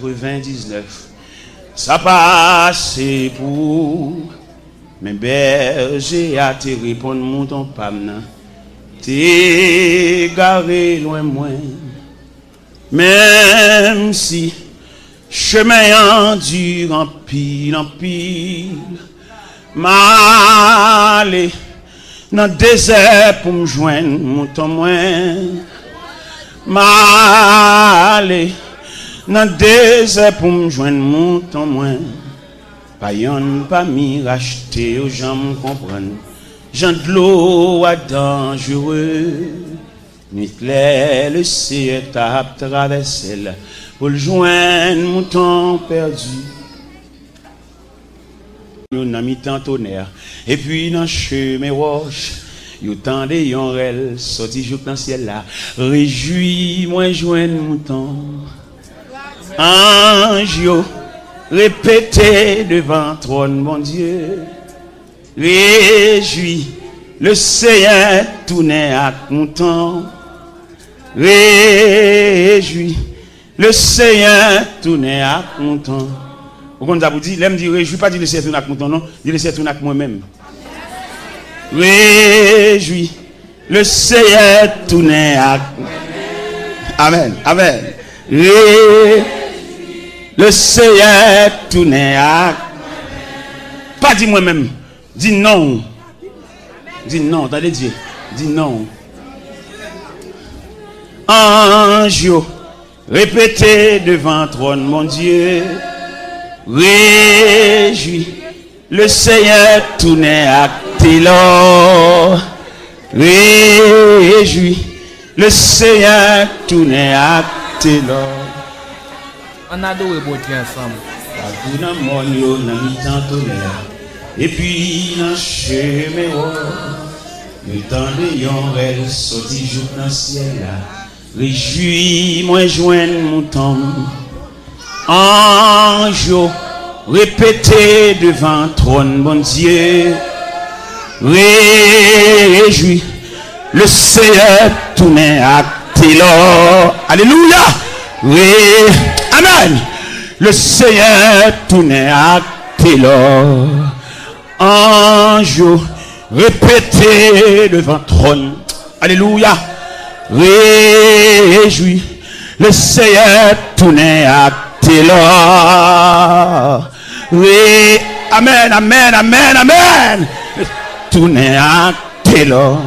99. Ça passe pour mes bergers à te répondre, mon pamna. T'es garé loin moins. Même si chemin endure en pile, m'aller dans le désert pour me joindre, mon temps moins. M'aller dans le désert pour me joindre, mon temps moins. Pas yon, pas mi racheter aux gens me comprennent. Jean de l'eau à dangereux. Nuit claire, le ciel tape traverser là pour le joindre, mon temps perdu. Nous avons mis tant tonnerre. Et puis dans le chemin roche, nous tendez yon rel, sorti jour dans le ciel là. Réjouis-moi, joindre mon temps. Ange yo, répétez devant trône, mon Dieu. Réjouis, le Seigneur tourne à mon temps. Réjouis, le Seigneur tourne à mon temps. Vous comprenez vous dit, l'aime dit réjouis, pas dire le Seigneur tourne à mon temps, non, dit le Seigneur tourne à moi-même. Réjouis, le Seigneur tourne à. Amen, amen. Le Seigneur tourne à. Pas dit moi-même, dis non. Dis non, attendez Dieu. Dis non. Ange, répétez devant trône, mon Dieu. Réjouis, le Seigneur tourne à l'or. Réjouis, le Seigneur tourne à l'or. On a deux rebondis ensemble. Et puis dans le chemin, le temps de yon rêve sorti jour dans le ciel là. Réjouis-moi, joindre mon temps. Ange, répétez devant trône, mon Dieu. Réjouis, le Seigneur tourne à l'or. Alléluia. Amen. Le Seigneur tourne à l'or. Ange, répétez devant trône. Alléluia. Réjouis, le Seigneur tourne à l'or. Amen, amen, amen, amen. Tourne à l'or.